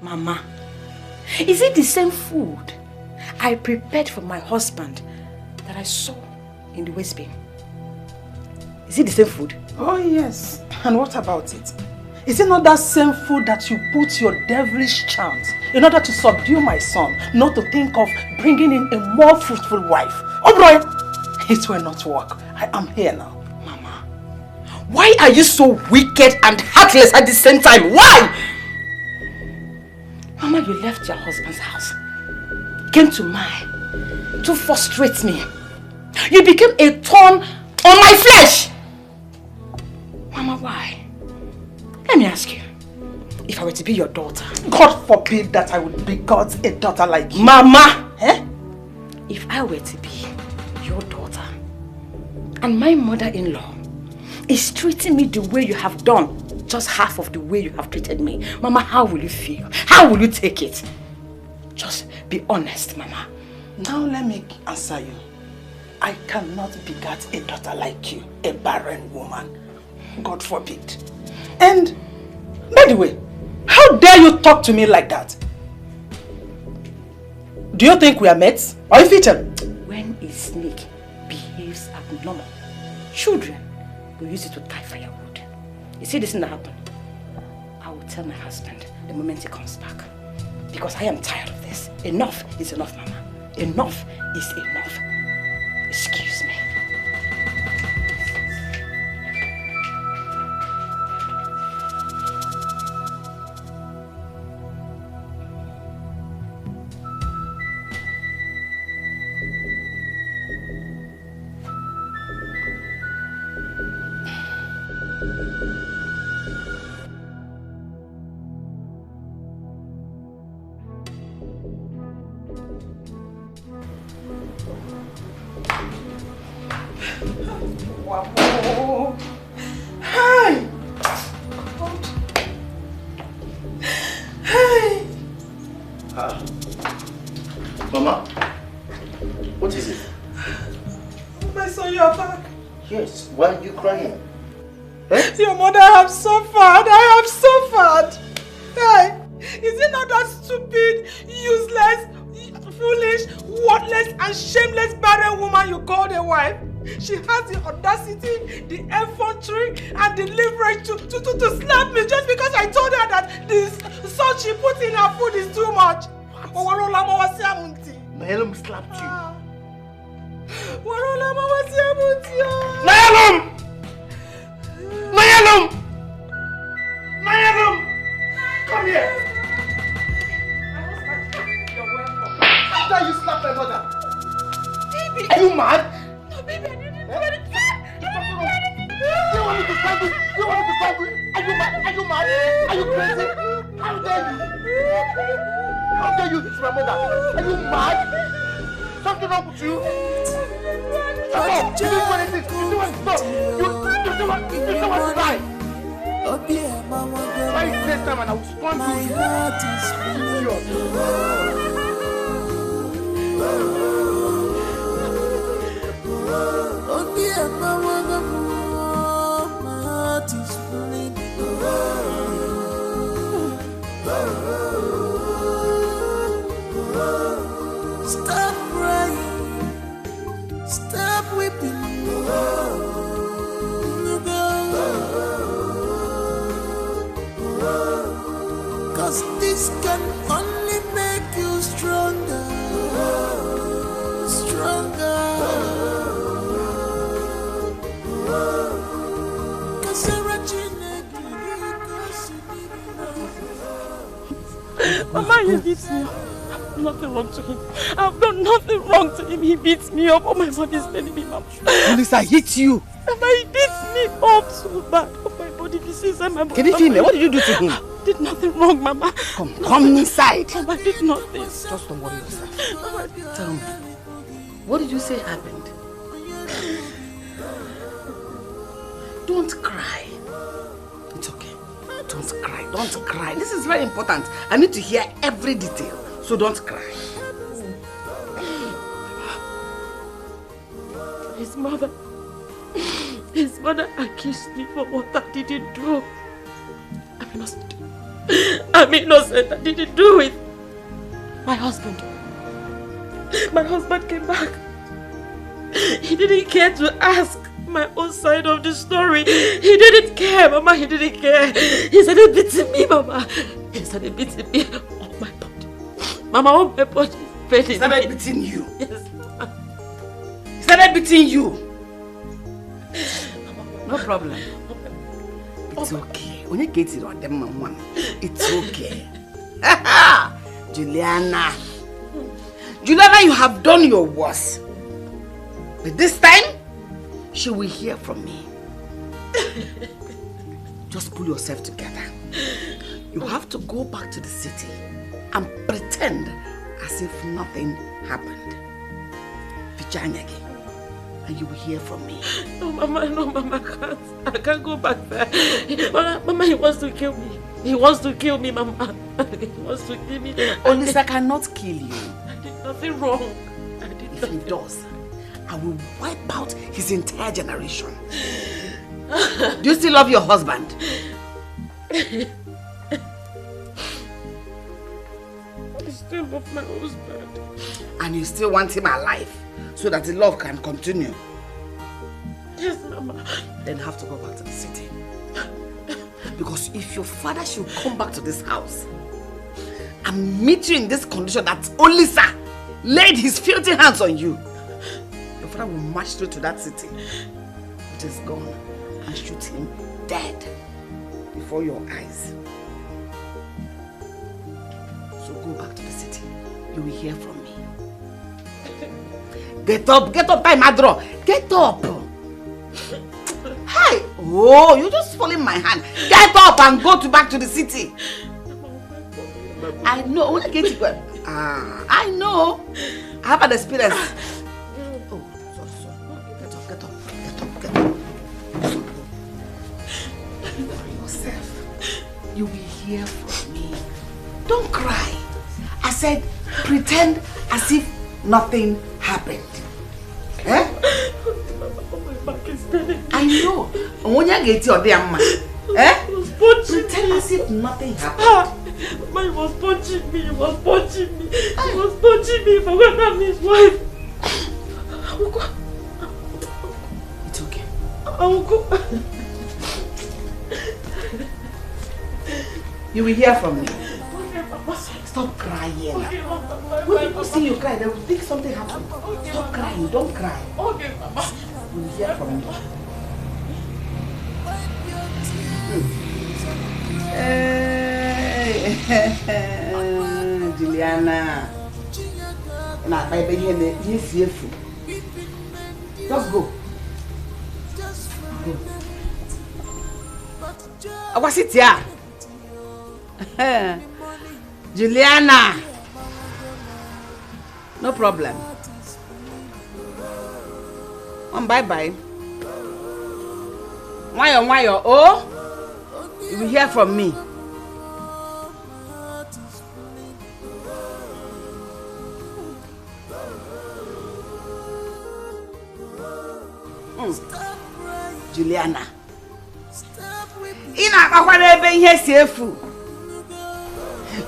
Mama, is it the same food I prepared for my husband that I saw in the waste bin? Is it the same food? Oh yes. And what about it? Is it not that same food that you put your devilish charms in order to subdue my son, not to think of bringing in a more fruitful wife? Oh boy, it will not work. I am here now. Mama, why are you so wicked and heartless at the same time? Why? Mama, you left your husband's house, came to mine to frustrate me. You became a thorn on my flesh. Mama, why? Let me ask you, if I were to be your daughter... God forbid that I would begot a daughter like you. Mama! If I were to be your daughter, and my mother-in-law is treating me the way you have done, just half of the way you have treated me, Mama, how will you feel? How will you take it? Just be honest, Mama. Now let me answer you. I cannot beget a daughter like you, a barren woman. God forbid. And, by the way, how dare you talk to me like that? Do you think we are mates? Or if it when a snake behaves abnormal, children will use it to tie firewood. You see this thing that happened? I will tell my husband the moment he comes back. Because I am tired of this. Enough is enough, Mama. Enough is enough. Excuse me. Mama, what is it? My son, you are back. Yes, why are you crying? Your mother has suffered. I have suffered. Hey, is it not that stupid, useless, foolish, worthless, and shameless barren woman you called a wife? She has the audacity, the effrontery, and the leverage to slap me just because I told her that the salt she put in her food is too much. Naelum slapped you. Naelum! Naelum! Naelum! Come here! You're welcome. After you slapped my mother. Baby! Are you mad? No, baby, I didn't do anything. You want me to stand with? You want me to stand with? Are you mad? Are you mad? Are you crazy? How dare you? How dare you hit my mother? Are you mad? Something wrong with you? Stop! You didn't do anything. You still want to stop. You still want to die. Why is next time and I will spawn you? Stop crying, stop weeping, cause this can only make you stronger, stronger. Cause Regina, Mama, you beat me up. Nothing wrong to him. I've done nothing wrong to him. He beats me up. Oh, my body is telling me, Mama. Police, I hit you. Mama, he beats me up so bad. Oh, my body, this is my body. Iheme, what did you do to him? I did nothing wrong, Mama. Come inside. Mama, I did nothing. Just don't worry yourself. Mama, tell me, what did you say happened? Don't cry. It's okay. Don't cry. Don't cry. This is very important. I need to hear every detail. So don't cry. His mother accused me for what I didn't do. I must. I'm innocent. I didn't do it. My husband came back. He didn't care to ask my own side of the story. He didn't care, Mama. He didn't care. He started beating me, Mama. He started beating me on my body. Mama, on my body. He started beating you? Yes, Mama. He started beating you? No problem. It's okay. When you get it on them, Mama, it's okay. Juliana, you have done your worst. But this time, she will hear from me. Just pull yourself together. You have to go back to the city and pretend as if nothing happened. Vijayanyagi. And you will hear from me. No, Mama, I can't. I can't go back there. Mama, he wants to kill me. He wants to kill me, Mama. He wants to kill me. Olisa cannot kill you. I did nothing wrong. If he does, I will wipe out his entire generation. Do you still love your husband? I still love my husband. And you still want him alive so that the love can continue? Yes, Mama. Then have to go back to the city. Because if your father should come back to this house and meet you in this condition that Olisa laid his filthy hands on you, your father will march through to that city, which is gone, and shoot him dead before your eyes. So go back to the city. You will hear from me. Get up, time, Adro. Get up. Hi. Oh, you just fall in my hand. Get up and go back to the city. I know. When I get it, I know. I have an experience. Oh, so. Get up. For yourself. You will hear from me. Don't cry. I said, pretend as if nothing happened. Eh? My back is burning. I know. When you get your damn man, pretend as if nothing happened. Mama, he was punching me. He was punching me for when I'm his wife. It's okay. I will go. You will hear from me. Okay, Mama. Stop crying. Okay, Mama. When people see you cry, they will think something happened. Okay, Stop crying. Don't cry. Okay, Mama. You will hear from me. Hey, Juliana. Nah, baby, he's here. Just go. I was it here. Juliana. No problem. Bye-bye. Why, oh? You will hear from me. Juliana.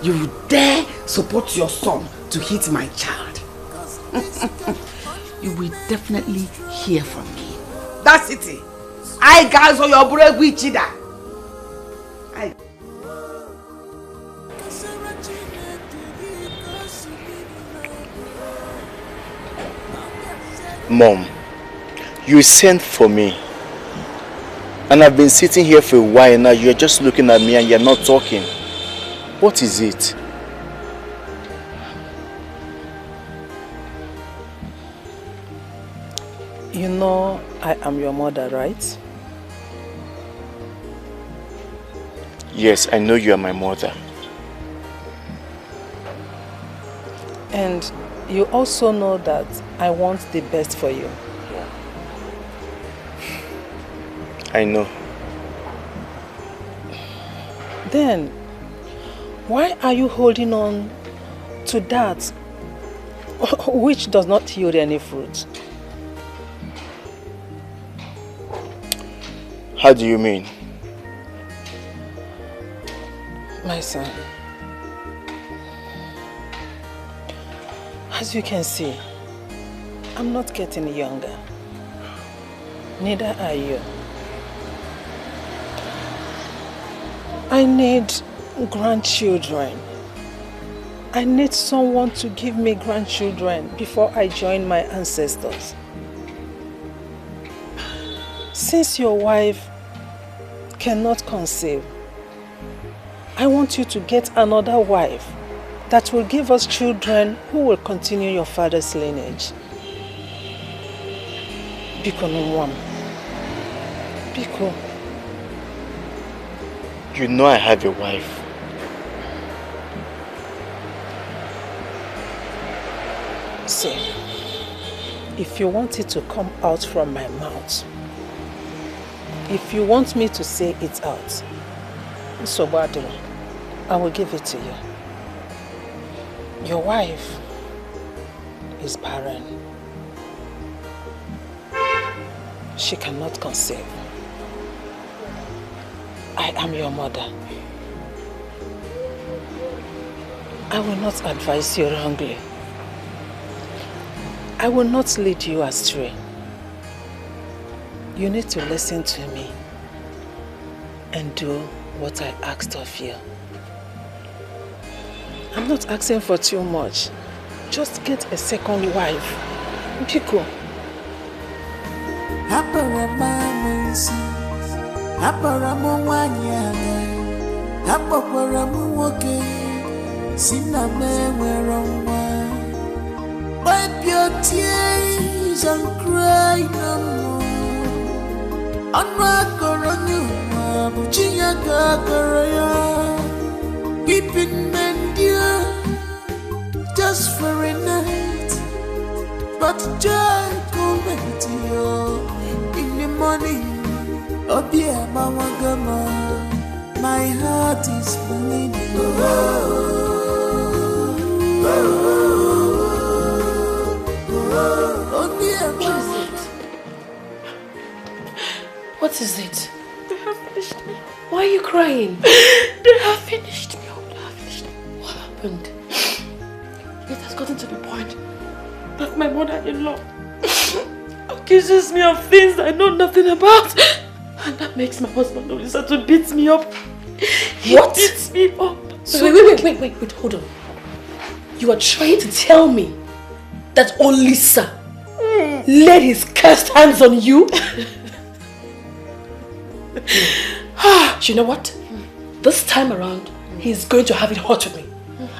You dare support your son to hit my child. You will definitely hear from me. That's it. I guys on your break with Jide. Mom, you sent for me. And I've been sitting here for a while now. You're just looking at me and you're not talking. What is it? You know I am your mother, right? Yes, I know you are my mother. And you also know that I want the best for you. I know. Then, why are you holding on to that which does not yield any fruit? How do you mean? My son, as you can see, I'm not getting younger. Neither are you. I need grandchildren. I need someone to give me grandchildren before I join my ancestors. Since your wife cannot conceive, I want you to get another wife that will give us children who will continue your father's lineage. Biko Nwam. Biko. You know I have a wife. See, if you want it to come out from my mouth, if you want me to say it out, Sobadro, I will give it to you. Your wife is barren. She cannot conceive. I am your mother. I will not advise you wrongly. I will not lead you astray. You need to listen to me and do what I asked of you. I'm not asking for too much. Just get a second wife. Biko. Wipe your tears and cry no more. Keeping men dear just for a night, but joy coming to you in the morning. Oh dear, Mama Gama, my heart is bleeding. What is it? They have finished me. Why are you crying? They have finished me. Oh, they have finished me. What happened? It has gotten to the point that my mother-in-law accuses me of things I know nothing about. And that makes my husband Olisa to beat me up. He beats me up. So wait, hold on. You are trying to tell me that Olisa laid his cursed hands on you? You know what? This time around, he's going to have it hot with me.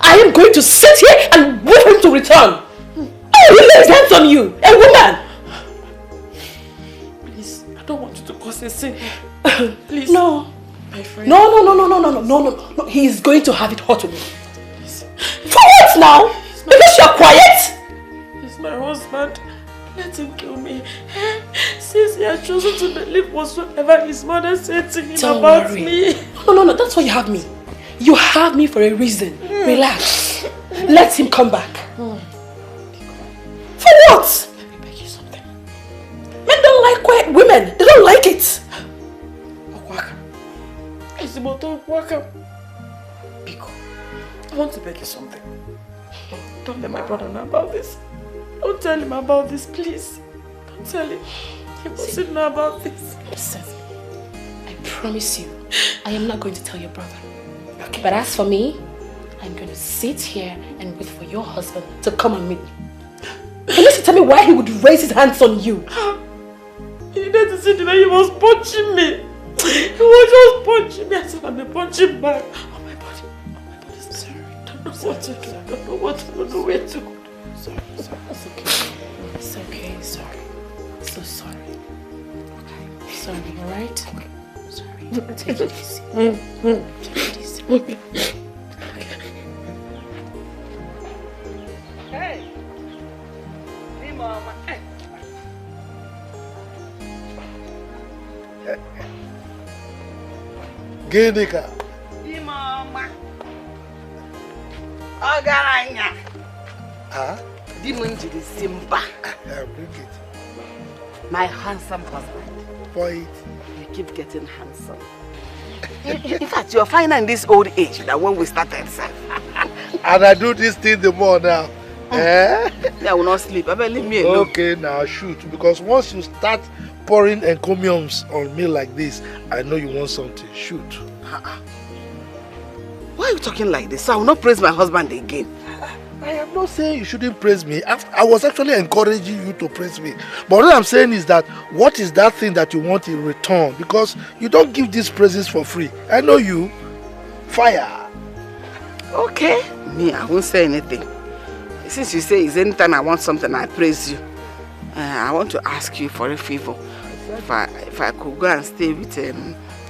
I am going to sit here and wait for him to return. Oh, he laid his hands on you, a woman! Please, I don't want you to cause a scene. Please. No. My friend. No. He is going to have it hot with me. Please. For what now? Because you're quiet? He's my husband. Let him kill me. Since he has chosen to believe whatsoever his mother said to him about me. No, that's why you have me. You have me for a reason. Relax. Let him come back. For what? Let me beg you something. Men don't like quiet women. They don't like it. Biko, I want to beg you something. Don't let my brother know about this. Don't tell him about this, please. Don't tell him. He mustn't know about this. Listen, I promise you, I am not going to tell your brother. Okay. But as for me, I'm going to sit here and wait for your husband to come and meet me. He needs to tell me why he would raise his hands on you. He needed to see the way he was punching me. He was just punching me as if I'm punching back. Oh my body. Sorry. I don't know what to do. I don't know what to do. I don't know where to go. Sorry. It's okay. Sorry. So sorry. Okay. Sorry, alright? Okay. Sorry. Take it easy. Take it easy. Okay. Hey! Hey, Mama. Hey. Gidika. Hey, Mama. Ogaranya. Ah? Dimunjiri Simba. Bring it. My handsome husband. For it. You keep getting handsome. In fact, you're finer in this old age than when we started, sir. And I do this thing the more now. Eh? I will not sleep. I better leave me alone. Okay, now shoot. Because once you start pouring encomiums on me like this, I know you want something. Shoot. Why are you talking like this? I will not praise my husband again. I am not saying you shouldn't praise me. I was actually encouraging you to praise me. But what I'm saying is that, what is that thing that you want in return? Because you don't give these praises for free. I know you. Fire. Okay. Me, I won't say anything. Since you say it's anytime I want something, I praise you. I want to ask you for a favor. If I could go and stay with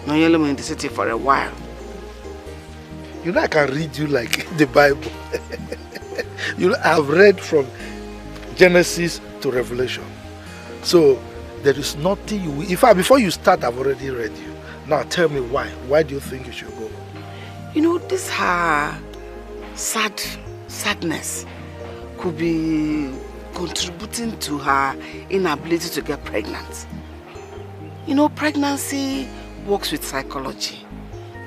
Nolly in the city for a while. You know I can read you like the Bible. You know, I've read from Genesis to Revelation. So there is nothing you will... In fact, before you start, I've already read you. Now tell me why. Why do you think you should go? You know, this her sadness could be contributing to her inability to get pregnant. You know, pregnancy works with psychology.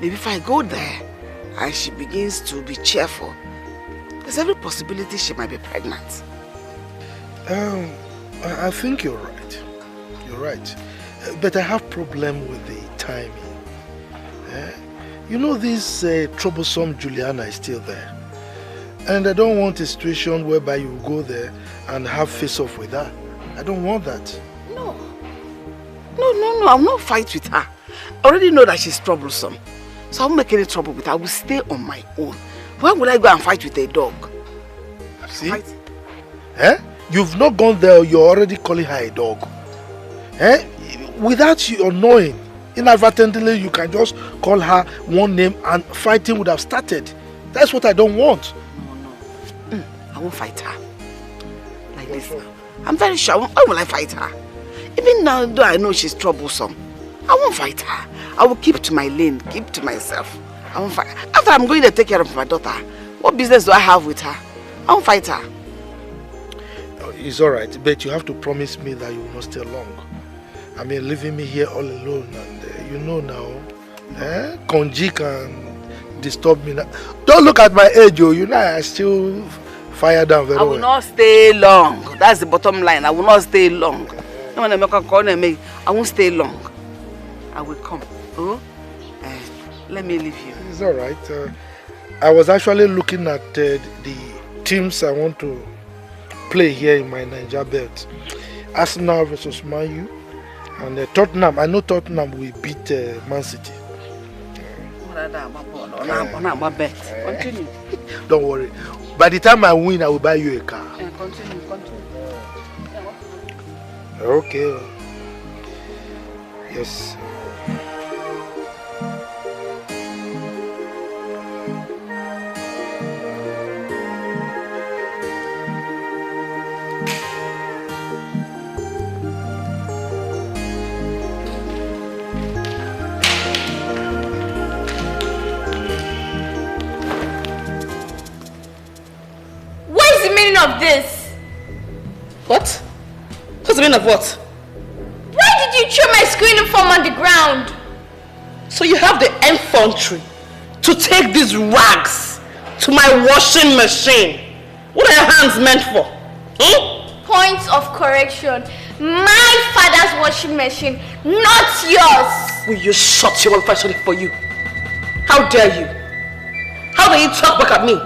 Maybe if I go there and she begins to be cheerful, there's every possibility she might be pregnant. I think you're right. You're right. But I have problem with the timing. You know, this troublesome Juliana is still there. And I don't want a situation whereby you go there and have face-off with her. I don't want that. No, I will not fight with her. I already know that she's troublesome. So I won't make any trouble with her. I will stay on my own. Why would I go and fight with a dog? See? You've not gone there, you're already calling her a dog. Without you knowing, inadvertently you can just call her one name and fighting would have started. That's what I don't want. No. I won't fight her. Like this now. I'm very sure. Why will I fight her? Even now, though I know she's troublesome, I won't fight her. I will keep to my lane, keep to myself. I won't fight. After I'm going to take care of my daughter, what business do I have with her? I won't fight her. It's alright, but you have to promise me that you will not stay long. I mean, leaving me here all alone, and you know now, Konji can disturb me now. Don't look at my age, you know I still fire down very well. I will not stay long. That's the bottom line. I will not stay long. When Emeka call me, I won't stay long. I will come. Let me leave you. It's alright. I was actually looking at the teams I want to play here in my Niger belt. Arsenal versus Man U. And Tottenham. I know Tottenham will beat Man City. Continue. Don't worry. By the time I win, I will buy you a car. Continue. Okay. Yes. Of this. What? What's the meaning of what? Why did you throw my school uniform on the ground? So you have the infantry to take these rags to my washing machine. What are your hands meant for? Points of correction. My father's washing machine, not yours. Will you shut your mouth if I shut it for you? How dare you? How dare you talk back at me?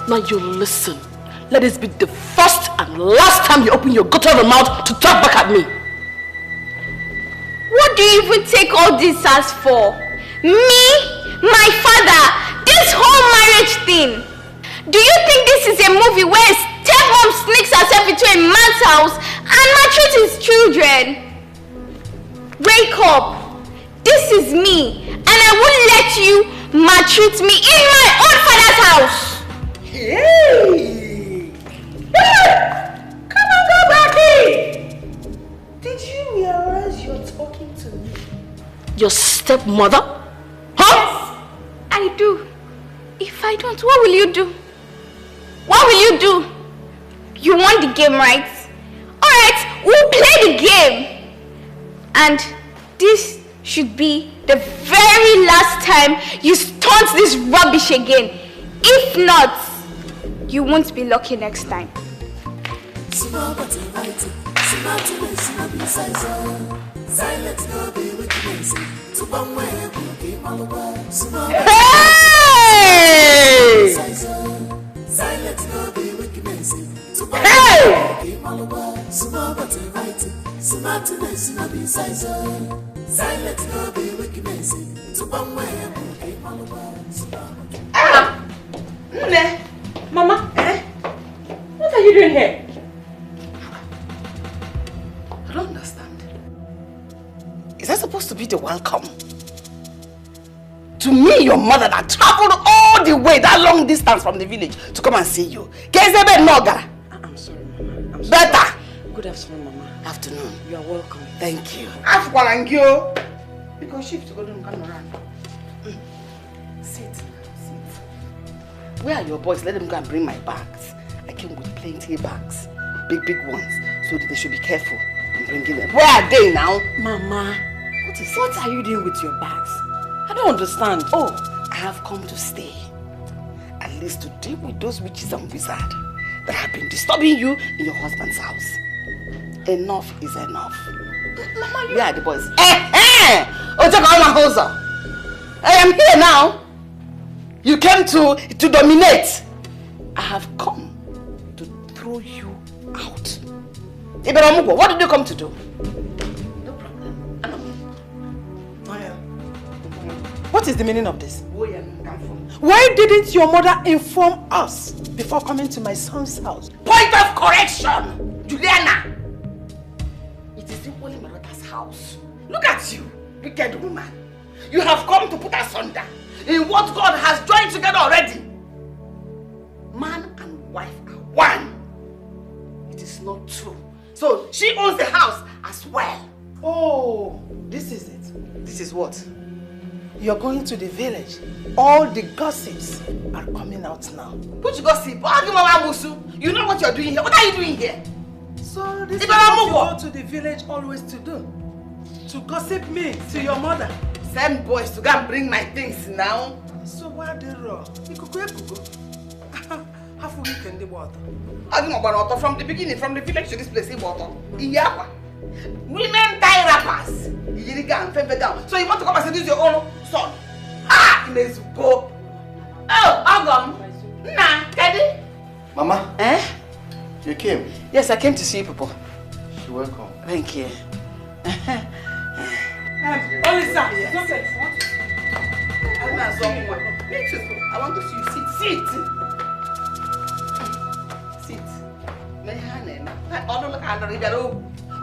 Now you listen. Let this be the first and last time you open your gutter of a mouth to talk back at me. What do you even take all this as for? Me? My father? This whole marriage thing? Do you think this is a movie where a stepmom sneaks herself into a man's house and maltreats his children? Wake up. This is me, and I won't let you maltreat me in my own father's house. Hey! Come on, go back here! Did you realize you're talking to me? Your stepmother? Yes, I do. If I don't, what will you do? What will you do? You want the game, right? Alright, we'll play the game. And this should be the very last time you stunt this rubbish again. If not, you won't be lucky next time. Mama, what are you doing here? I don't understand. Is that supposed to be the welcome? To me, your mother that traveled all the way, that long distance from the village to come and see you. I'm sorry, Mama. I'm sorry. Better. Good afternoon, Mama. Afternoon. You are welcome. Thank you. Thank you. Because shift to go to come around. Sit. Where are your boys? Let them go and bring my bags. I came with plenty bags. Big ones. So that they should be careful in bringing them. Where are they now? Mama, what are you doing with your bags? I don't understand. Oh, I have come to stay. At least to deal with those witches and wizards that have been disturbing you in your husband's house. Enough is enough. Mama, where are the boys? I am here now. You came to dominate. I have come to throw you out. What did you come to do? No problem. What is the meaning of this? Why didn't your mother inform us before coming to my son's house? Point of correction, Juliana. It is simply my mother's house. Look at you, wicked woman. You have come to put us under in what God has joined together already. Man and wife are one. It is not true. So she owns the house as well. Oh, this is it. This is what? You're going to the village. All the gossips are coming out now. Which gossip? You know what you're doing here. What are you doing here? So this is what you go to the village always to do. To gossip me to your mother. Send boys to go and bring my things now. So why the raw? Half a week in the water. From the beginning, from the village to this place, water. Women tie wrappers. So you want to come and seduce your own son? Go. Oh, Agam. Nah, Teddy. Mama. You came? Yes, I came to see you people. You're welcome. Thank you. Olisa, I want to see you. Sit.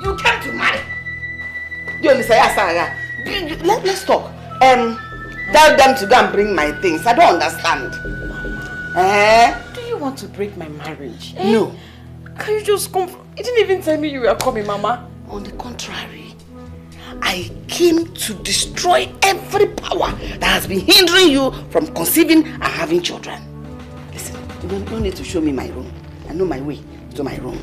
You came to marry. Let's talk. Tell them to go and bring my things. I don't understand. Do you want to break my marriage? No. Can you just come? You didn't even tell me you were coming, Mama. On the contrary, I came to destroy every power that has been hindering you from conceiving and having children. Listen, you don't need to show me my room. I know my way to my room.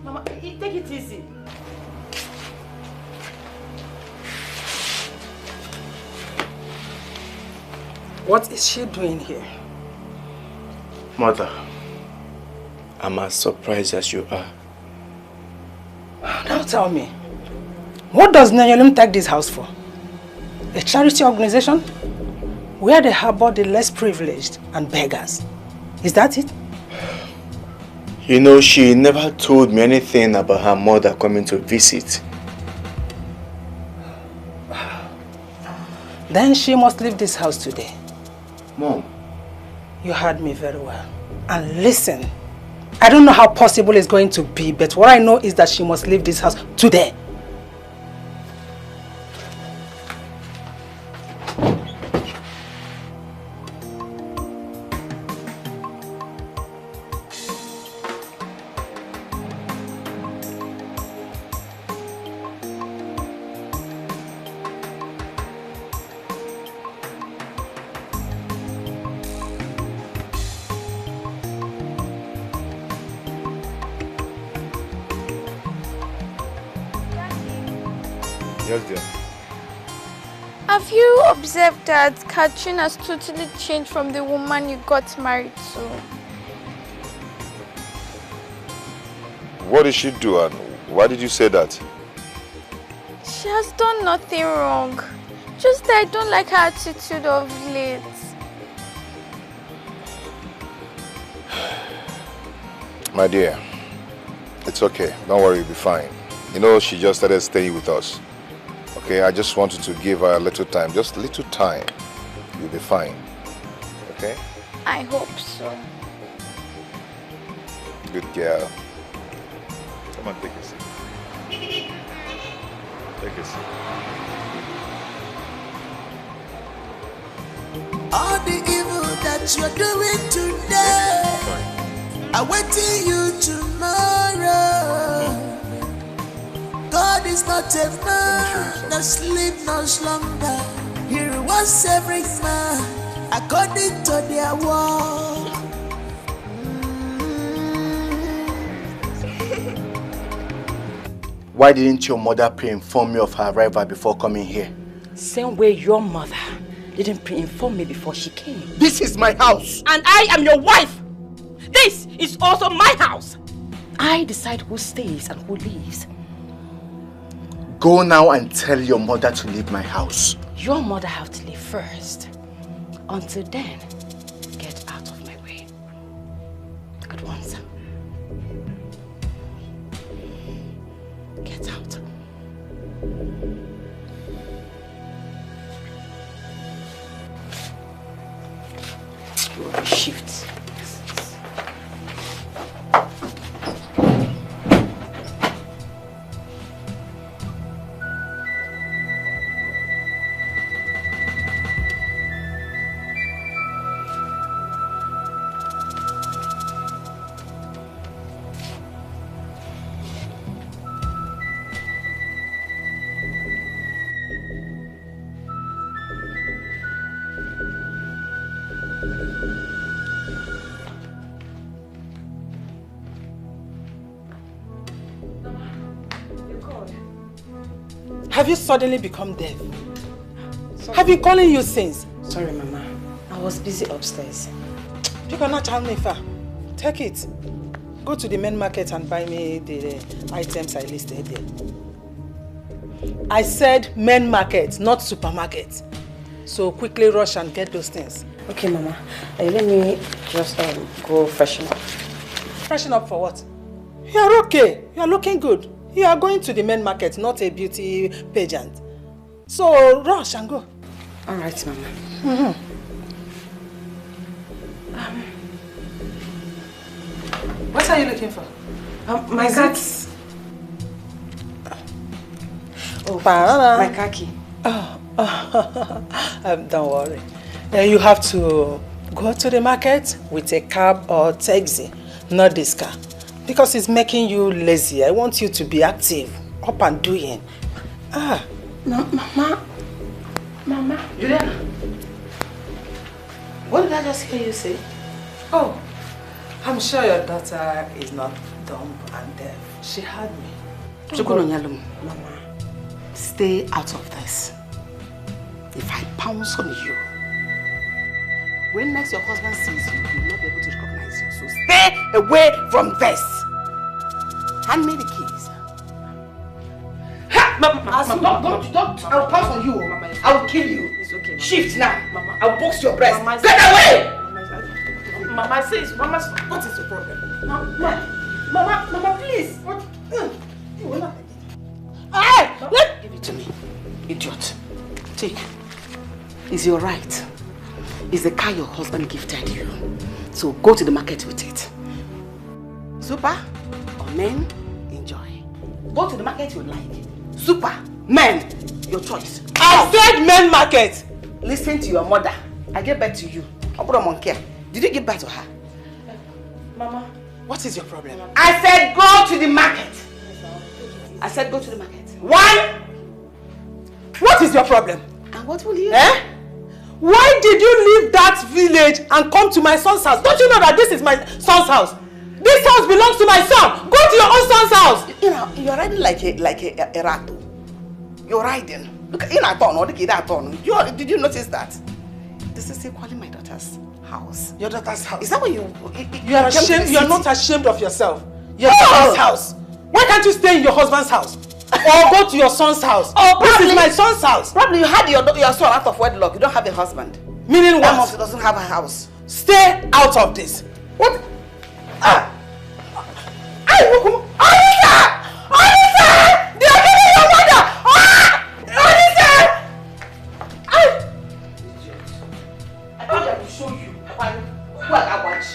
Mama, take it easy. What is she doing here? Mother, I'm as surprised as you are. Now tell me, what does Nolly take this house for? A charity organization? Where they harbor the less privileged and beggars. Is that it? You know, she never told me anything about her mother coming to visit. Then she must leave this house today. Mom. You heard me very well. And listen, I don't know how possible it's going to be, but what I know is that she must leave this house today. Yes, dear. Have you observed that Katrina has totally changed from the woman you got married to? What did she do and why did you say that? She has done nothing wrong. Just that I don't like her attitude of late. My dear, it's okay. Don't worry, you'll be fine. You know, she just started staying with us. Okay, I just wanted to give her a little time. Just a little time. You'll be fine. Okay? I hope so. Good girl. Come on, take a seat. Take a seat. All the evil that you're doing today, I'm waiting you tomorrow. God is not a man that sleep no slumber. He rewards every man according to their work. Why didn't your mother pre-inform me of her arrival before coming here? Same way your mother didn't pre-inform me before she came. This is my house! And I am your wife! This is also my house! I decide who stays and who leaves. Go now and tell your mother to leave my house. Your mother have to leave first. Until then, get out of my way. At once. Get out. Shift. Have you suddenly become deaf? Sorry. Have been calling you since? Sorry, Mama. I was busy upstairs. You cannot tell me, Fa. Take it. Go to the main market and buy me the items I listed there. I said main market, not supermarket. So quickly rush and get those things. Okay, Mama. Let me just go freshen up. Freshen up for what? You are okay. You are looking good. You are going to the main market, not a beauty pageant. So rush and go. All right, Mama. What are you looking for? My khaki. Oh, my khaki. Don't worry. You have to go to the market with a cab or taxi, not this car. Because it's making you lazy. I want you to be active, up and doing. Mama. Juliana. What did I just hear you say? Oh, I'm sure your daughter is not dumb and deaf. She heard me. Mama, stay out of this. If I pounce on you, when next your husband sees you, he will not be able to recognize you. So stay away from this. Hand me the keys. Mama, don't. I will pounce on you. Mama, I will kill you. It's okay, Mama. Shift now. Mama, I will box your breast. Mama, get away! Mama says, Mama, what is your problem? Mama, please. What? Give it to me, idiot. Take. It's your right. It's the car your husband gifted you. So go to the market with it. Super or men, enjoy. Go to the market you like. Super, men, your choice. I said men market. Listen to your mother. I gave birth to you. Did you give birth to her? Mama, what is your problem? I said go to the market. I said go to the market. Why? What is your problem? And what will you do? Why did you leave that village and come to my son's house? Don't you know that this is my son's house? This house belongs to my son. Go to your own son's house. You know, you're riding like a rat. You're riding. Look at did you notice that? This is equally my daughter's house. Your daughter's house? Is that what you are ashamed? You're not ashamed of yourself. Your daughter's house. Why can't you stay in your husband's house? Or go to your son's house? Oh, this is my son's house. Probably you had your son out of wedlock. You don't have a husband. Meaning what? Mofe doesn't have a house. Stay out of this. What? They are killing your mother! I thought I would show you who I watch.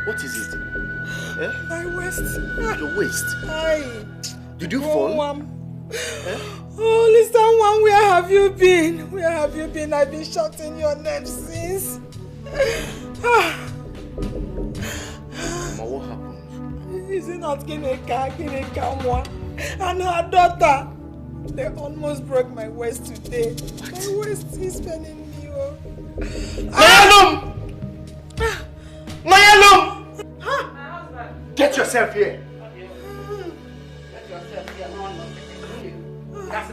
What is it? Eh? My waist. Your waist? Aye. Did you fall? Oh, listen, one, where have you been? Where have you been? I've been shouting your name since. Mama, what happened? Is it not Gineka and her daughter? They almost broke my waist today. What? My waist is paining me. Mayalum! Get yourself here.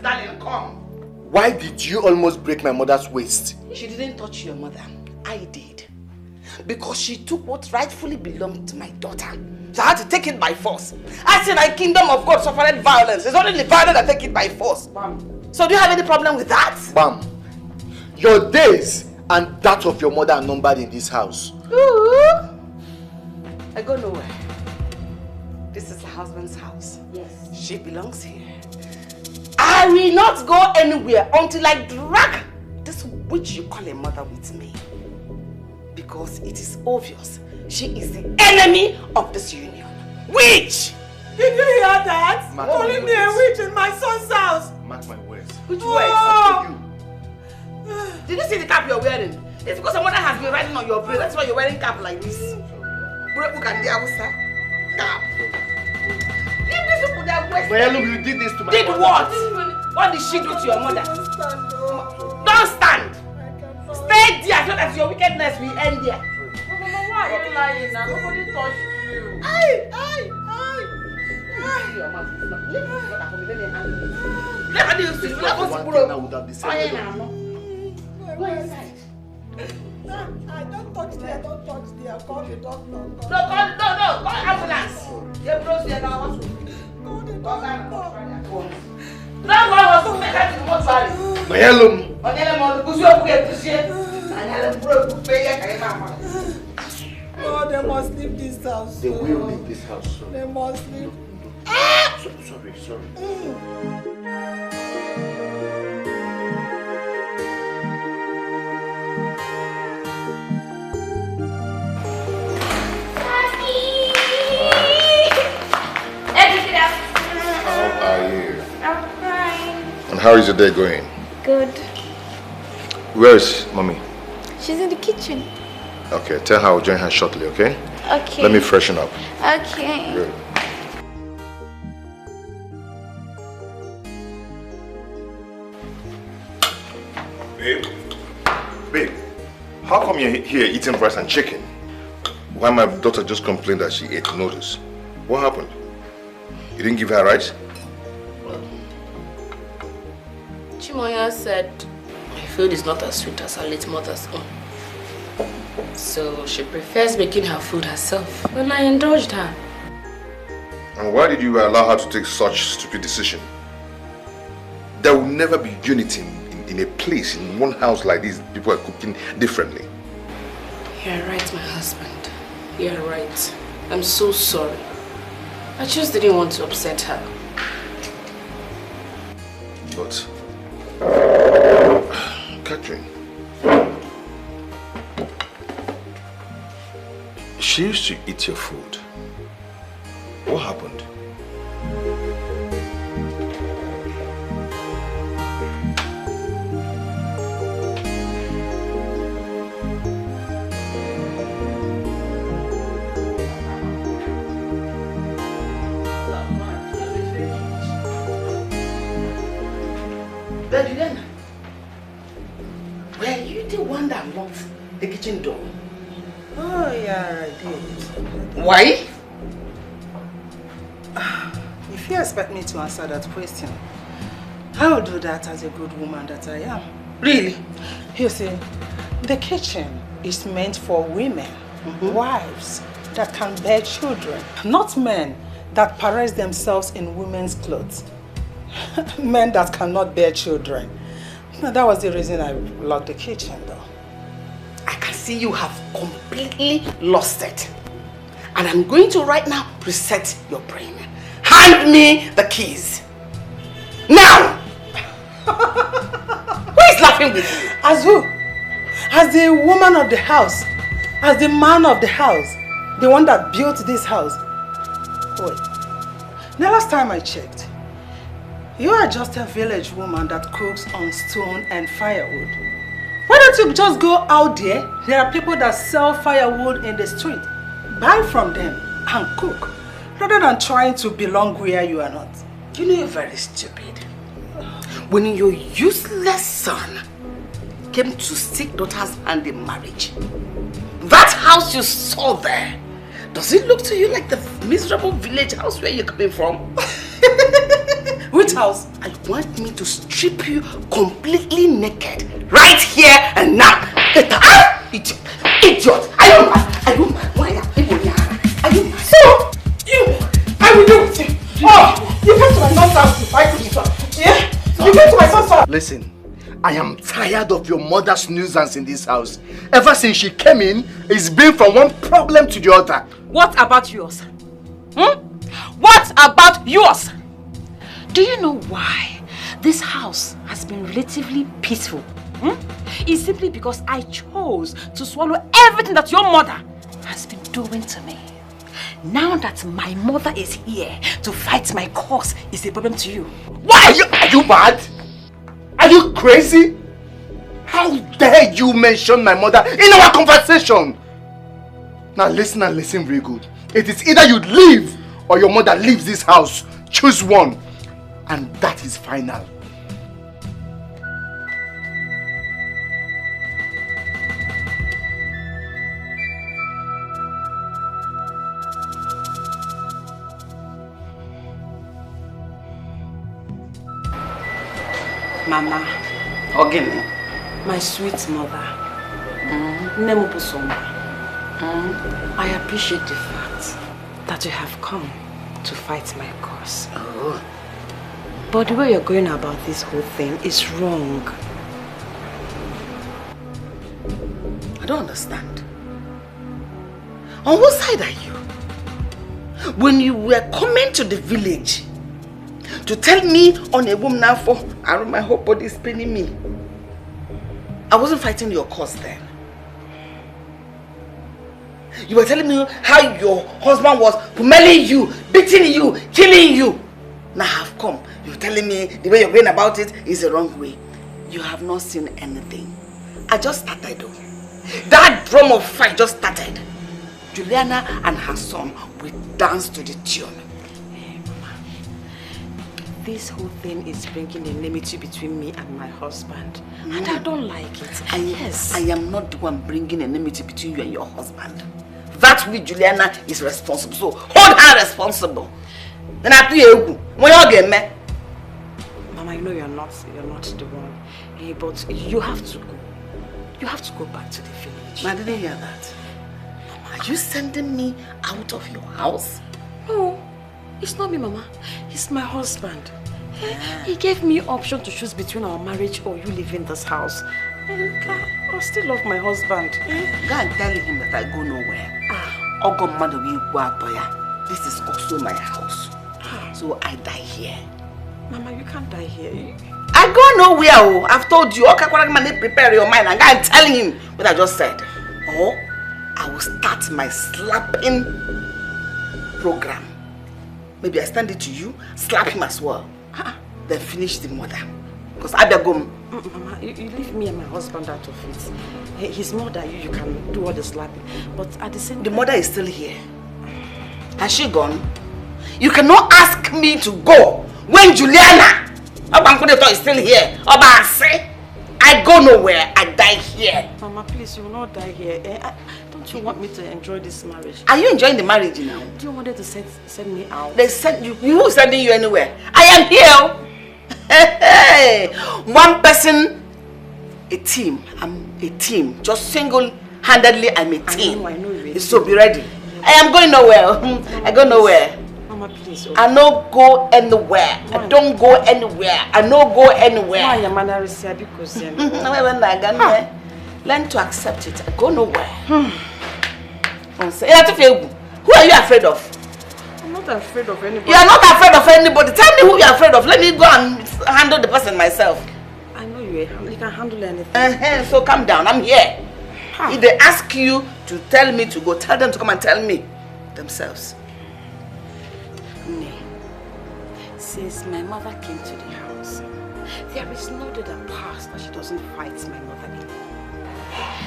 Darling, come. Why did you almost break my mother's waist? She didn't touch your mother. I did. Because she took what rightfully belonged to my daughter. So I had to take it by force. I said, the kingdom of God suffered violence. It's only the violent that take it by force. Bam. So do you have any problem with that? Bam. Your days and that of your mother are numbered in this house. Ooh. I go nowhere. This is her husband's house. Yes. She belongs here. I will not go anywhere until I drag this witch you call a mother with me. Because it is obvious she is the enemy of this union. Witch! Did you hear that? Calling me a witch in my son's house. Mark my words. Which words? Did you see the cap you're wearing? It's because your mother has been riding on your brain. That's why you're wearing cap like this. Cap. Leave this people their waist. Mayalum, you did this to my mother. Did what? What did she do to your mother? Don't stand. Stay there so that your wickedness will end there. Mama, why are you lying now? Nobody touched you. Go inside. Don't touch there. Call the doctor. No, call ambulance. You're close here now. Call the doctor. Mayalum! Oh, they must leave this house. They will leave this house soon. They must leave. Sorry. How are you? I'm fine. And how is your day going? Good. Where is mommy? She's in the kitchen. Okay, tell her I'll join her shortly, okay? Okay. Let me freshen up. Okay. Good. Babe, how come you're here eating rice and chicken? Why my daughter just complained that she ate noodles? What happened? You didn't give her rice? Chimoya said my food is not as sweet as her late mother's own. So she prefers making her food herself. And I indulged her. And why did you allow her to take such stupid decision? There will never be unity in a place, in one house like this. People are cooking differently. You're right, my husband. You're right. I'm so sorry. I just didn't want to upset her. But, Catherine, she used to eat your food. What happened? But Juliana, were you the one that locked the kitchen door? Oh yeah, I did. Why? If you expect me to answer that question, I will do that as a good woman that I am. Really? You see, the kitchen is meant for women, wives that can bear children, not men that parade themselves in women's clothes. Men that cannot bear children. That was the reason I locked the kitchen though. I can see you have completely lost it. And I'm going to right now reset your brain. Hand me the keys. Now! Who is laughing with you? As who? As the woman of the house. As the man of the house. The one that built this house. Wait. The last time I checked, you are just a village woman that cooks on stone and firewood. Why don't you just go out there? There are people that sell firewood in the street. Buy from them and cook, rather than trying to belong where you are not. You know you're very stupid. When your useless son came to seek daughter's hand in marriage, that house you saw there, does it look to you like the miserable village house where you're coming from? Which house? I want me to strip you completely naked right here and now. Idiot! Idiot! Are you mad? Are you mad? Why are you mad? So, I will do with you. Oh, you came to my son's house to fight with me. Yeah? You came to my son's house. Listen, I am tired of your mother's nuisance in this house. Ever since she came in, it's been from one problem to the other. What about yours? What about yours? Do you know why this house has been relatively peaceful? It's simply because I chose to swallow everything that your mother has been doing to me. Now that my mother is here to fight my cause, is a problem to you. Why? Are you mad? Are you crazy? How dare you mention my mother in our conversation? Now listen and listen very good. It is either you leave or your mother leaves this house. Choose one. And that is final. Mama, Ogini, my sweet mother, I appreciate the fact that you have come to fight my cause. Oh. But the way you're going about this whole thing is wrong. I don't understand. On what side are you? When you were coming to the village to tell me on a woman now for my whole body is paining me, I wasn't fighting your cause then. You were telling me how your husband was pummeling you, beating you, killing you. Now I've come. You're telling me the way you're going about it is the wrong way. You have not seen anything. I just started though. That drum of fight just started. Juliana and her son will dance to the tune. Hey, Mama. This whole thing is bringing enmity between me and my husband. And I don't like it. Yes. I am not the one bringing enmity between you and your husband. That way Juliana is responsible. So hold her responsible. Then I do you when you get me. Mama, you know you're not the one. Hey, but you have to go. You have to go back to the village. I didn't hear that. Mama, are you sending me out of your house? No, it's not me, Mama. It's my husband. He gave me option to choose between our marriage or you leaving this house. And I still love my husband. Go and tell him that I go nowhere. This is also my house. So I die here. Mama, you can't die here. I go nowhere. I've told you. Okay, prepare your mind and go and tell him what I just said. Or I will start my slapping program. Maybe I stand it to you, slap him as well. Then finish the mother. Because I better go. Mama, you leave me and my husband out of it. His mother, you can do all the slapping. But at the same time... The mother is still here. Has she gone? You cannot ask me to go when Juliana Obankudeto is still here. Obase. I go nowhere. I die here. Mama, please, you will not die here. Don't you want me to enjoy this marriage? Are you enjoying the marriage now? Do you want them to send me out? They send you. Who's sending you anywhere? I am here. Hey, one person, a team. I'm a team. Just single-handedly, I'm a team. I know. So be ready. I am going nowhere. I go nowhere. Mama, please. I no go anywhere. I don't go anywhere. I no go anywhere. Why am I not receiving because learn to accept it. I go nowhere. Who are you afraid of? I'm not afraid of anybody. You are not afraid of anybody. Tell me who you are afraid of. Let me go and handle the person myself. I know you can handle anything. So calm down. I'm here. If they ask you to tell me to go, tell them to come and tell me themselves. Since my mother came to the house, there is no day that passed that she doesn't fight my mother in.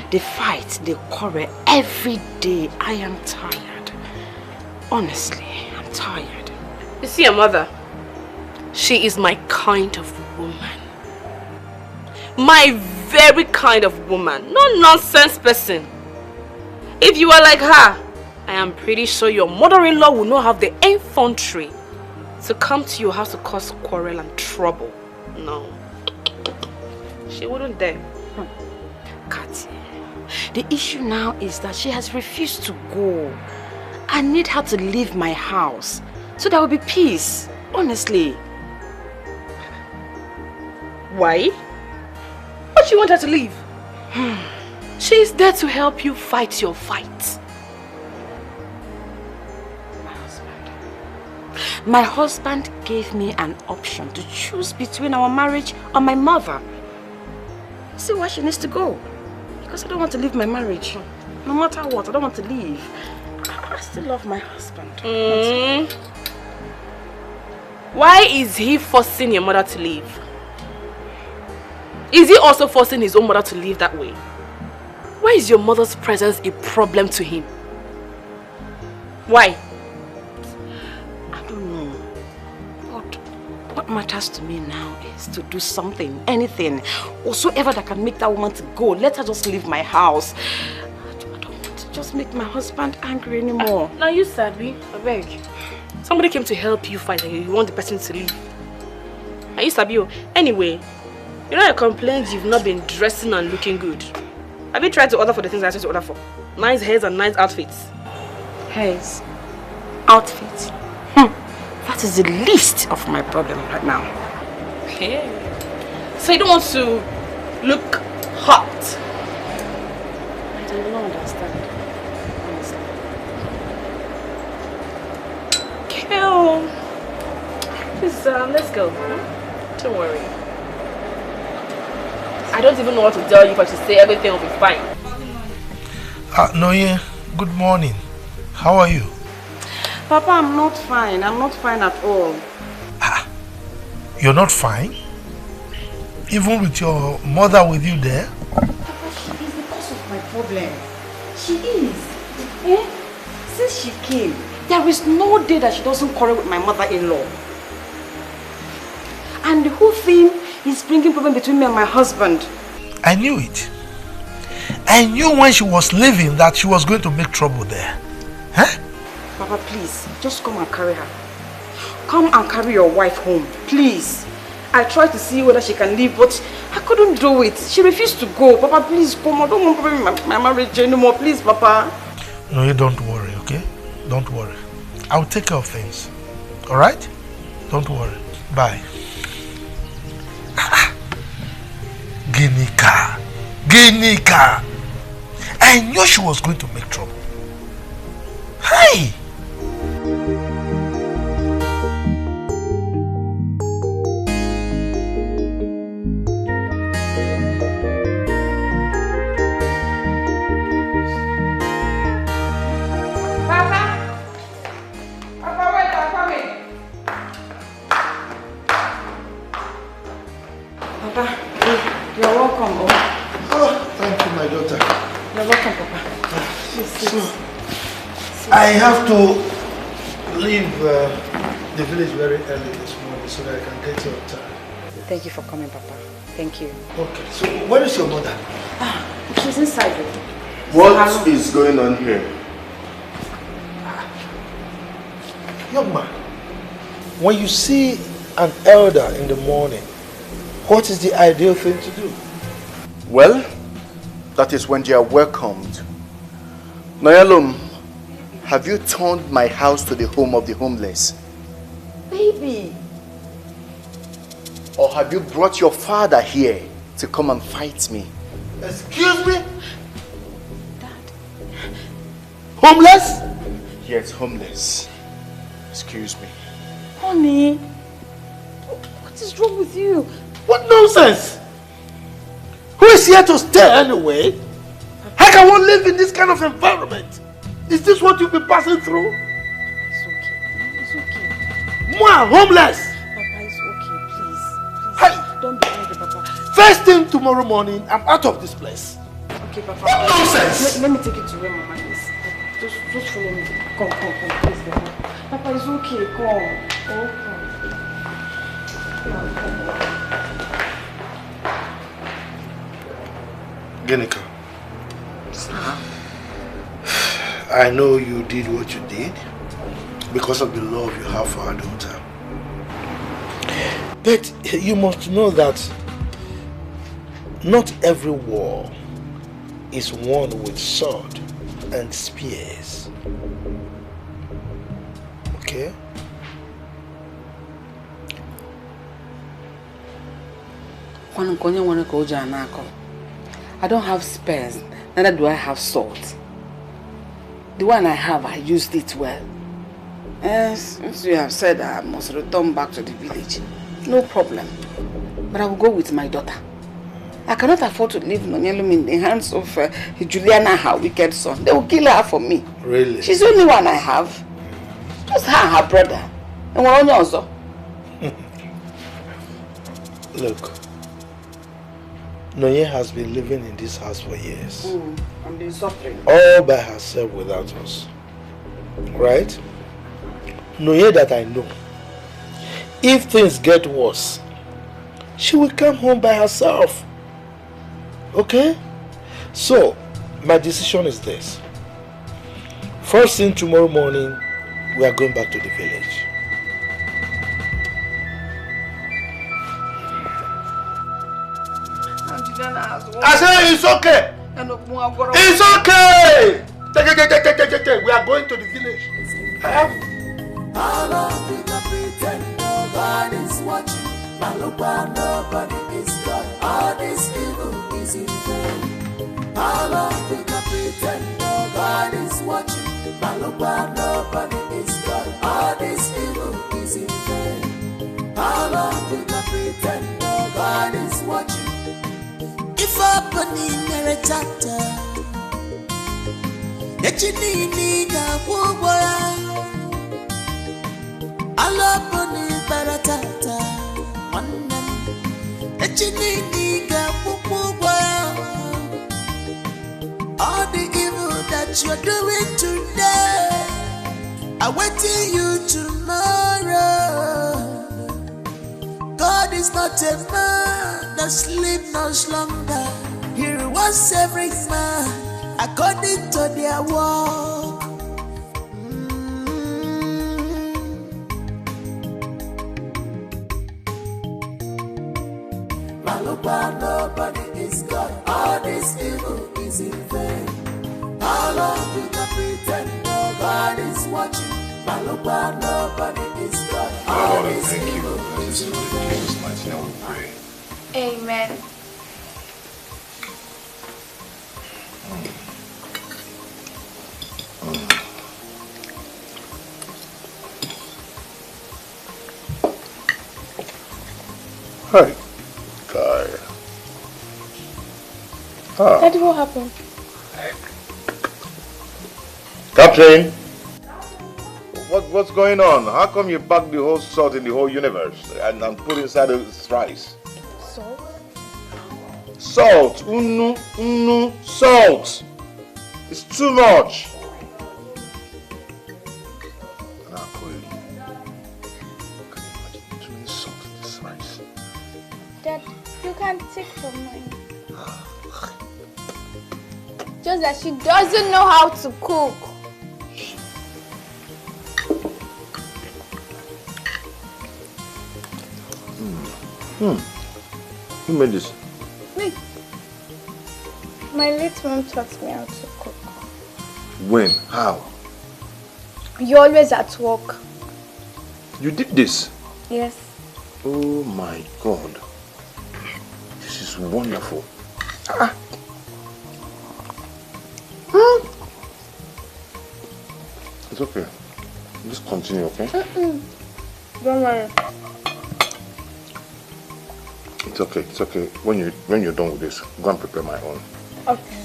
They fight, they quarrel every day. I am tired. Honestly, I'm tired. You see your mother? She is my kind of woman. My very kind of woman. No nonsense person. If you are like her, I am pretty sure your mother-in-law will not have the infantry to come to your house to cause quarrel and trouble. No. She wouldn't dare. Katie, the issue now is that she has refused to go. I need her to leave my house so there will be peace. Honestly. Why? Why do you want her to leave? She is there to help you fight your fight. My husband gave me an option to choose between our marriage or my mother. See why she needs to go. Because I don't want to leave my marriage. No matter what, I don't want to leave. I still love my husband. Why is he forcing your mother to leave? Is he also forcing his own mother to leave that way? Why is your mother's presence a problem to him? Why? What matters to me now is to do something, anything, whatsoever that can make that woman to go. Let her just leave my house. I don't want to just make my husband angry anymore. Now you Sabi, I beg. Somebody came to help you fight and you want the person to leave. Now you Sabi. Anyway, you know your complaints you've not been dressing and looking good. Have you tried to order for the things I asked you to order for? Nice hairs and nice outfits. Hairs? Outfits? That is the least of my problem right now. Okay. So you don't want to look hot? I do not understand, honestly. Okay. Please, let's go. Don't worry. I don't even know what to tell you, but to say everything will be fine. Noye, good morning. How are you? Papa, I'm not fine. I'm not fine at all. You're not fine? Even with your mother with you there? Papa, she is the cause of my problem. She is. Since she came, there is no day that she doesn't quarrel with my mother-in-law. And the whole thing is bringing problem between me and my husband. I knew it. I knew when she was leaving that she was going to make trouble there. Huh? Papa, please, just come and carry her. Come and carry your wife home, please. I tried to see whether she can leave, but I couldn't do it. She refused to go. Papa, please come. I don't want problem in my marriage anymore. Please, Papa. No, you don't worry, okay? Don't worry. I'll take care of things. Alright? Don't worry. Bye. Ginika. Ginika. I knew she was going to make trouble. Hi! I have to leave the village very early this morning so that I can get you on time. Thank you for coming, Papa. Thank you. Okay, so where is your mother? She's inside. What is going on here? Young man, when you see an elder in the morning, what is the ideal thing to do? Well, that is when they are welcomed. Noyalum, have you turned my house to the home of the homeless? Baby. Or have you brought your father here to come and fight me? Excuse me? Dad. Homeless? Yes, homeless. Excuse me. Honey, what is wrong with you? What nonsense! Who is here to stay anyway? How can one live in this kind of environment? Is this what you've been passing through? It's okay. It's okay. Moi, homeless! Papa, it's okay. Please. Hey! Don't be angry, Papa. First thing tomorrow morning, I'm out of this place. Okay, Papa. What nonsense! Let me take you to where Mama is. Just follow me. Come, please, Papa. Papa, it's okay. Come. Oh, come. Ginika, I know you did what you did because of the love you have for our daughter. But you must know that not every war is won with sword and spears. Okay? I don't have spears, neither do I have swords. The one I have, I used it well. Since you have said I must return back to the village, no problem. But I will go with my daughter. I cannot afford to leave Nonyelum in the hands of Juliana, her wicked son. They will kill her for me. Really? She's the only one I have. Just her and her brother. And we're only also. Look. Noye has been living in this house for years. I've been suffering. All by herself without us. Right? Noye that I know. If things get worse, she will come home by herself. Okay? So, my decision is this. First thing tomorrow morning, we are going back to the village. I say it's okay. It's okay. We are going to the village. How long we can pretend nobody's watching? But look where nobody is God. All this evil is in vain. How long we can pretend nobody's watching? But look where nobody is God. All this evil is in vain. How long we can pretend nobody's watching? If happening in a chapter, that you need a woman. I love Bunny Baratata, one that you need a woman. All the evil that you're doing today, I'm waiting you tomorrow. God is not a man that sleep no slumber. He rewards every man according to their work. Malupa, nobody is God. All this evil is in vain. How long we can pretend nobody's watching? Malupa, nobody is God. All this evil is in vain. Amen. Hi, guy. Daddy, what happened? Captain! What's going on? How come you packed the whole salt in the whole universe and put inside this rice? Salt? Salt! Salt! It's too much! You can take from mine. Just that she doesn't know how to cook. Who made this? Me. My late mom taught me how to cook. When? How? You're always at work. You did this? Yes. Oh my God. This is wonderful. It's okay. Just continue, okay? Don't worry. It's okay, it's okay. When you're done with this, go and prepare my own. Okay.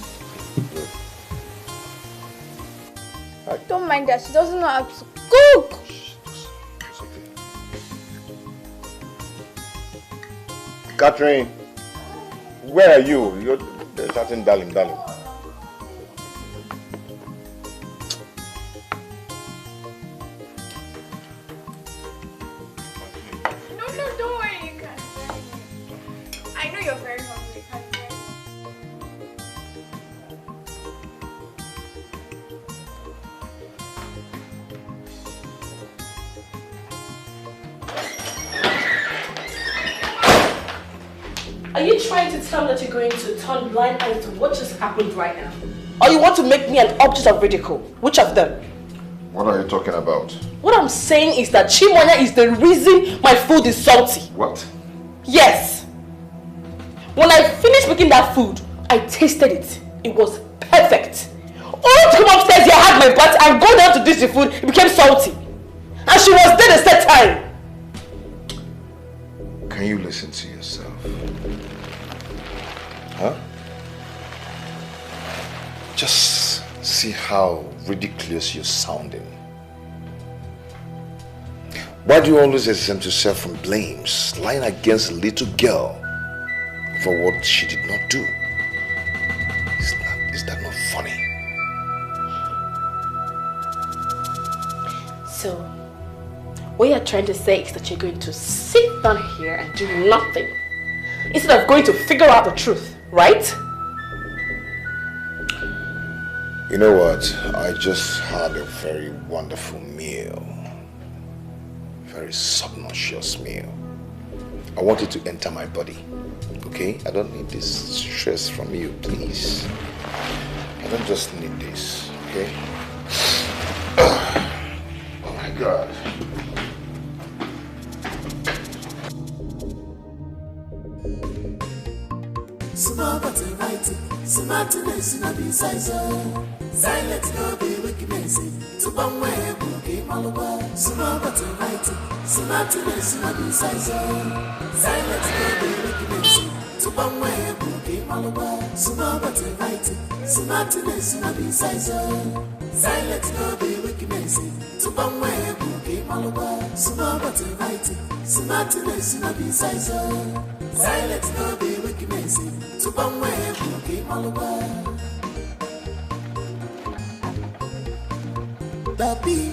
Don't mind that. She doesn't know how to cook. It's okay. Catherine, where are you? You're starting darling. No, don't worry. You can't. I know you're very hungry. Are you trying to tell me that you're going to turn blind eyes to what just happened right now? Or you want to make me an object of ridicule? Which of them? What are you talking about? What I'm saying is that Chimonya is the reason my food is salty. What? Yes. When I finished making that food, I tasted it. It was perfect. Only to come upstairs here, had my bath, and go down to dish the food, it became salty. And she was dead a set time. Can you listen to yourself? Huh? Just see how ridiculous you're sounding. Why do you always exempt yourself from blames, lying against a little girl for what she did not do? Is that not funny? So, what you're trying to say is that you're going to sit down here and do nothing instead of going to figure out the truth, right? You know what? I just had a very wonderful meal. Very subconscious meal. I want it to enter my body. Okay? I don't need this stress from you, please. I don't just need this. Okay? Oh my God. Small but inviting, smartness in a size. Silence no be wickedness. To one way, bookie, Malabar. Small but inviting, smartness in a size. Silence no be wickedness. To one way, bookie, Malabar. Small but inviting, smartness in a size. Silence no be wickedness. To one way, bookie, Malabar. Small but inviting, smartness in a size. Silence no be wickedness. To one way, bookie, Malabar. Bobby,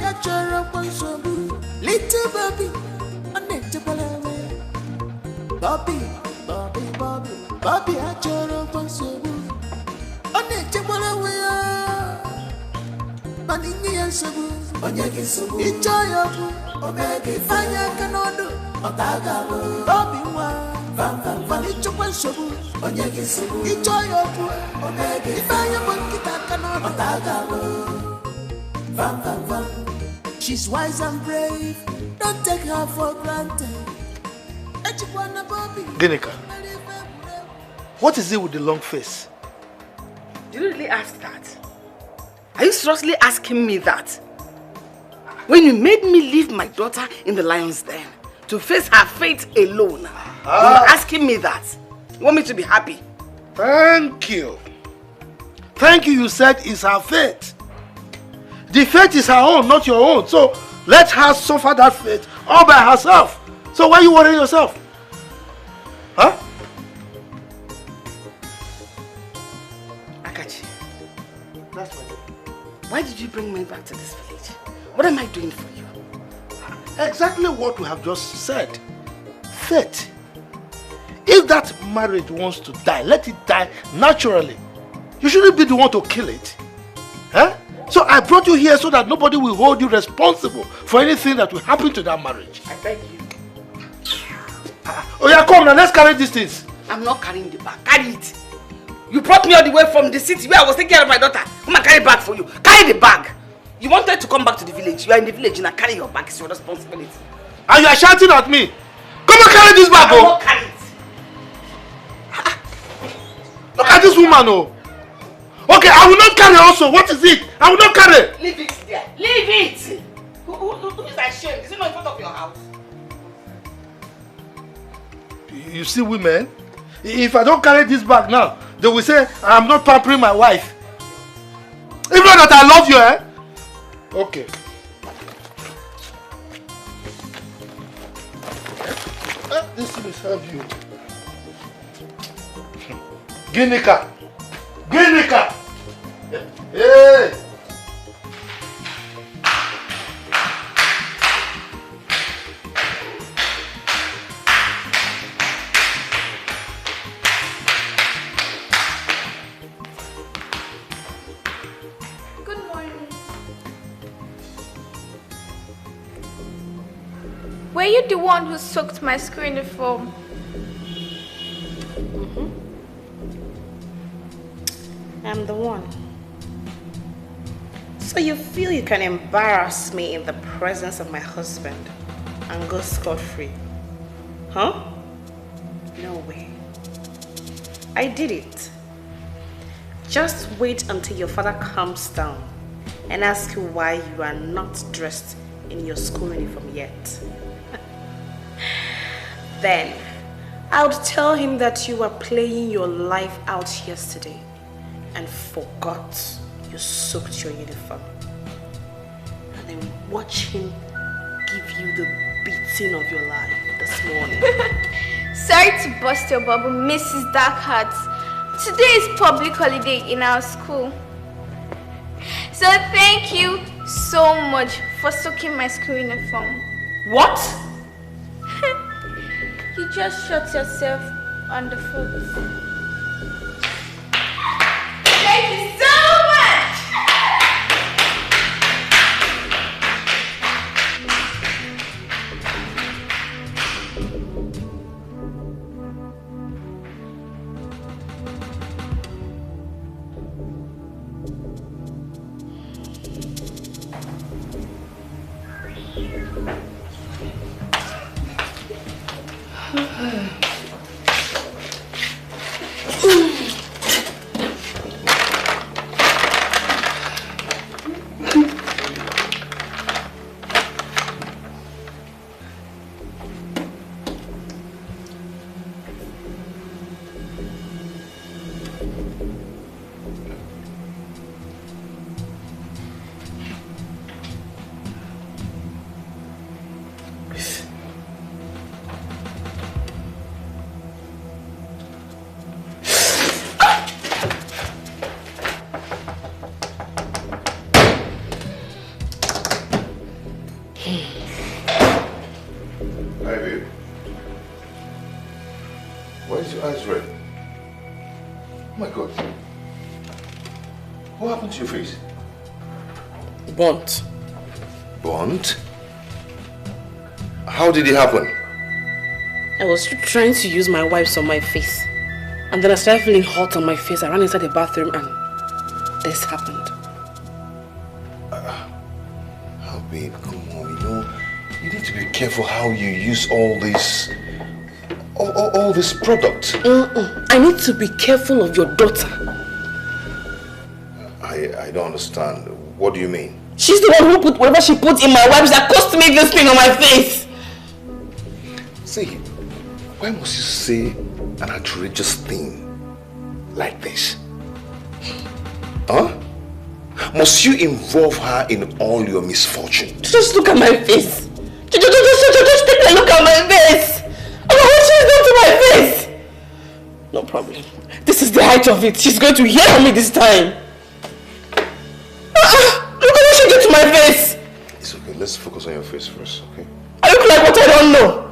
a jar of one so blue. Little Bobby, a native away. Bobby, a jar of one so blue. A native away. Manini and Sabu, Onyaki Sabu, enjoy your food. Omega, Fire Canodo, Otaga, Bobby, Vanicho one Sabu, Onyaki Sabu, enjoy your food. Omega, Fire Monkey Canodo, Otaga, she's wise and brave, don't take her for granted. Ginika, what is it with the long face? Did you really ask that? Are you seriously asking me that? When you made me leave my daughter in the lion's den to face her fate alone, you were asking me that? You want me to be happy? Thank you. Thank you, you said it's her fate. The fate is her own, not your own. So let her suffer that fate all by herself. So why are you worrying yourself? Huh? Akachi, that's my name. Why did you bring me back to this village? What am I doing for you? Exactly what we have just said. fate. If that marriage wants to die, let it die naturally. You shouldn't be the one to kill it. Huh? So I brought you here so that nobody will hold you responsible for anything that will happen to that marriage. I beg you. Oh yeah, come now, let's carry these things. I'm not carrying the bag. Carry it. You brought me all the way from the city where I was taking care of my daughter. Come and carry the bag for you. Carry the bag. You wanted to come back to the village. You are in the village and carry your bag. It's your responsibility. And you are shouting at me. Come and carry this bag, I will not carry it. Look at this woman, oh. Okay, I will not carry also. What is it? I will not carry. Leave it there. Leave it. Who is ashamed? Is it not in front of your house? You see women? If I don't carry this bag now, they will say I'm not pampering my wife. Even though that I love you, eh? Okay. This will serve you. Ginika. Ginika. Hey. Were you the one who soaked my school uniform? I'm the one. So you feel you can embarrass me in the presence of my husband and go scot-free? Huh? No way. I did it. Just wait until your father comes down and asks you why you are not dressed in your school uniform yet. Then I would tell him that you were playing your life out yesterday and forgot you soaked your uniform. And then watch him give you the beating of your life this morning. Sorry to bust your bubble, Mrs. Darkheart. Today is public holiday in our school. So thank you so much for soaking my school uniform. What? You just shot yourself on the foot. Thank you so much! Your face? Burnt. Burnt? How did it happen? I was trying to use my wipes on my face. And then I started feeling hot on my face. I ran inside the bathroom and this happened. Oh babe, come on, you need to be careful how you use all this product. I need to be careful of your daughter. I don't understand. What do you mean? She's the one who put whatever she put in my wipes that caused me this thing on my face. See, why must you say an outrageous thing like this? Huh? Must you involve her in all your misfortune? Just look at my face. Just take a look at my face. Oh, what she's done to my face. No problem. This is the height of it. She's going to yell at me this time. Look at what she did to my face. It's okay. Let's focus on your face first, okay? I look like what I don't know.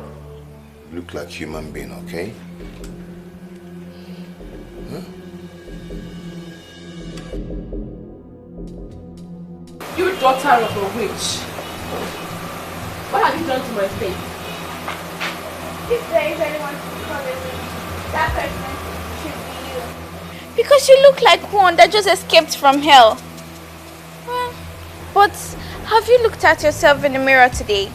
look like human being, okay? Huh? You daughter of a witch. What have you done to my face? If there is anyone to call a witch, that person should be you. Because you look like one that just escaped from hell. Well, but have you looked at yourself in the mirror today?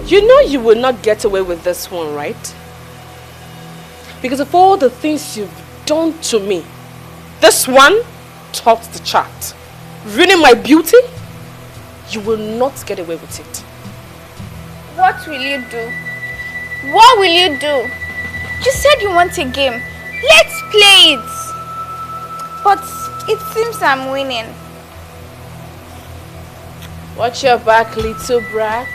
You know you will not get away with this one, right? Because of all the things you've done to me, this one topped the chart. Ruining my beauty, you will not get away with it. What will you do? What will you do? You said you want a game. Let's play it. But it seems I'm winning. Watch your back, little brat.